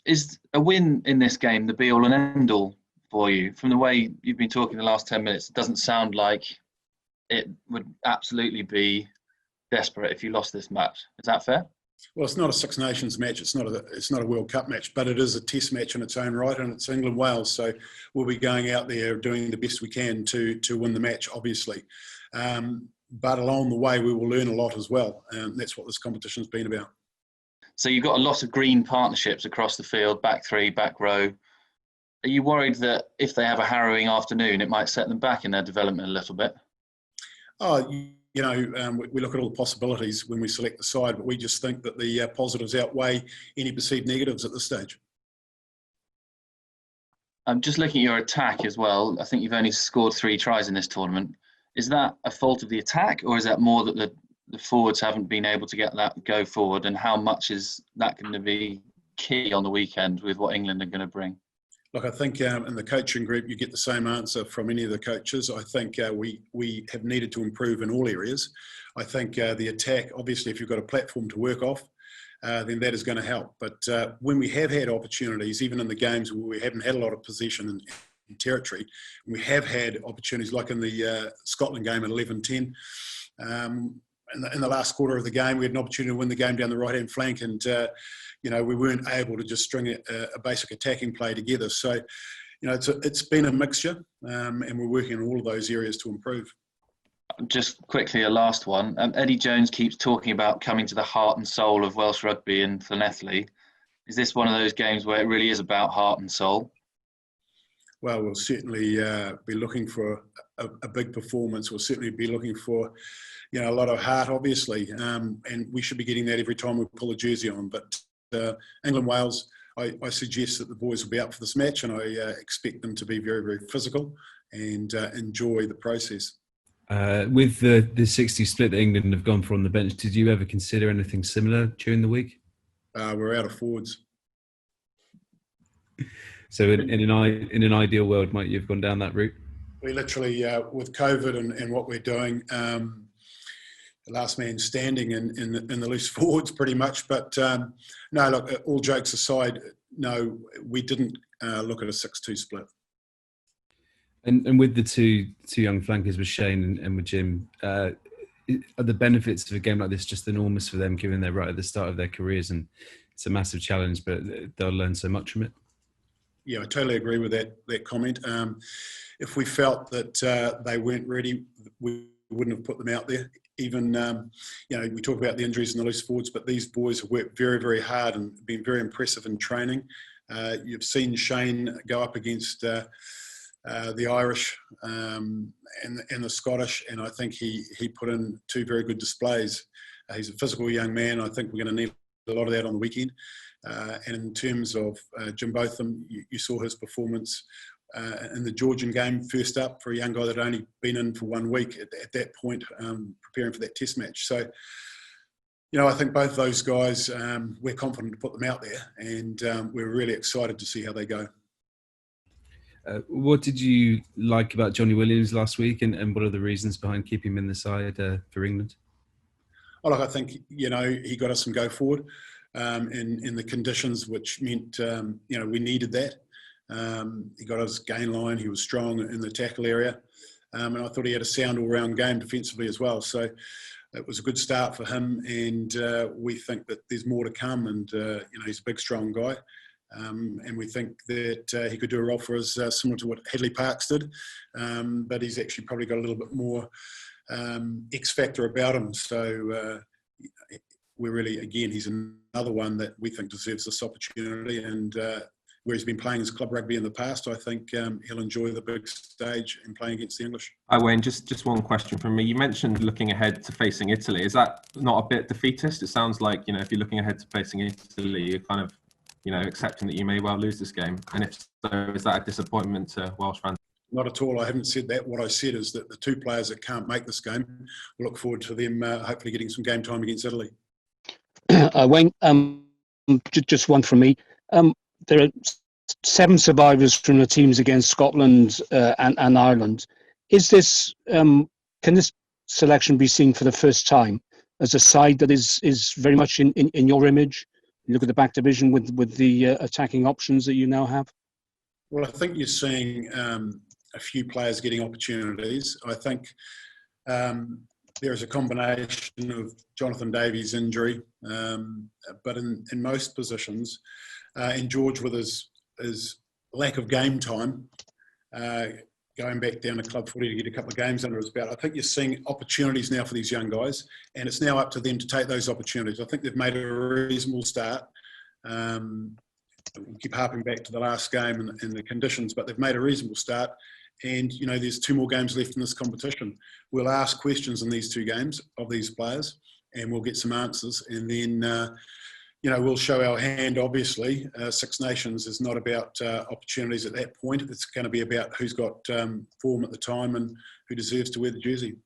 Is a win in this game the be-all and end-all for you? From the way you've been talking the last 10 minutes, it doesn't sound like it would absolutely be desperate if you lost this match. Is that fair? Well, it's not a Six Nations match. It's not a World Cup match, but it is a Test match in its own right, and it's England-Wales. So we'll be going out there doing the best we can to win the match, obviously. But along the way, we will learn a lot as well. That's what this competition's been about. So you've got a lot of green partnerships across the field, back three, back row. Are you worried that if they have a harrowing afternoon, it might set them back in their development a little bit? Oh, we look at all the possibilities when we select the side, but we just think that the positives outweigh any perceived negatives at this stage. I'm just looking at your attack as well. I think you've only scored 3 tries in this tournament. Is that a fault of the attack, or is that more that the forwards haven't been able to get that go forward? And how much is that going to be key on the weekend with what England are going to bring? Look, I think in the coaching group, you get the same answer from any of the coaches. I think we have needed to improve in all areas. I think the attack, obviously, if you've got a platform to work off, then that is going to help. But when we have had opportunities, even in the games where we haven't had a lot of possession in territory, we have had opportunities like in the Scotland game at 11-10. In the last quarter of the game, we had an opportunity to win the game down the right-hand flank, and we weren't able to just string a basic attacking play together. So, it's been a mixture, and we're working on all of those areas to improve. Just quickly, a last one. Eddie Jones keeps talking about coming to the heart and soul of Welsh rugby in Llanelli. Is this one of those games where it really is about heart and soul? Well, we'll certainly be looking for a big performance. We'll certainly be looking for, a lot of heart, obviously, and we should be getting that every time we pull a jersey on. But England-Wales, I suggest that the boys will be up for this match, and I expect them to be very, very physical and enjoy the process. With the 60 split that England have gone for on the bench, did you ever consider anything similar during the week? We're out of forwards. So in an ideal world, might you have gone down that route? We literally, with COVID and what we're doing, the last man standing in the loose forwards pretty much. But no, look, all jokes aside, no, we didn't look at a 6-2 split. And with the two young flankers, with Shane and with Jim, are the benefits of a game like this just enormous for them, given they're right at the start of their careers, and it's a massive challenge, but they'll learn so much from it? Yeah, I totally agree with that comment. If we felt that they weren't ready, we wouldn't have put them out there. Even, we talk about the injuries in the loose forwards, but these boys have worked very, very hard and been very impressive in training. You've seen Shane go up against the Irish and the Scottish, and I think he put in 2 very good displays. He's a physical young man. I think we're going to need a lot of that on the weekend. And in terms of Jim Botham, you saw his performance in the Georgian game, first up for a young guy that had only been in for 1 week at that point, preparing for that test match. So, I think both those guys, we're confident to put them out there, and we're really excited to see how they go. What did you like about Johnny Williams last week, and what are the reasons behind keeping him in the side for England? Well, look, I think, he got us some go forward in the conditions, which meant, we needed that. He got us gain line. He was strong in the tackle area. And I thought he had a sound all-round game defensively as well. So it was a good start for him. And we think that there's more to come. And, he's a big, strong guy. And we think that he could do a role for us similar to what Hadley Parkes did. But he's actually probably got a little bit more X factor about him. So we're really, again, he's another one that we think deserves this opportunity. And where he's been playing his club rugby in the past, I think he'll enjoy the big stage and playing against the English. Hi, Wayne, just one question from me. You mentioned looking ahead to facing Italy. Is that not a bit defeatist? It sounds like, if you're looking ahead to facing Italy, you're kind of, accepting that you may well lose this game. And if so, is that a disappointment to Welsh fans? Not at all. I haven't said that. What I said is that the 2 players that can't make this game, we'll look forward to them hopefully getting some game time against Italy. Wayne, just one from me. There are 7 survivors from the teams against Scotland and Ireland. Is this can this selection be seen for the first time as a side that is very much in your image? You look at the back division with the attacking options that you now have. Well, I think you're seeing a few players getting opportunities. I think there is a combination of Jonathan Davies' injury, but in most positions, and George with his lack of game time, going back down to club footy to get a couple of games under his belt, I think you're seeing opportunities now for these young guys, and it's now up to them to take those opportunities. I think they've made a reasonable start. We'll keep harping back to the last game and the conditions, but they've made a reasonable start. And, you know, there's 2 more games left in this competition. We'll ask questions in these 2 games of these players, and we'll get some answers. And then, you know, we'll show our hand, obviously. Six Nations is not about opportunities at that point. It's going to be about who's got form at the time and who deserves to wear the jersey.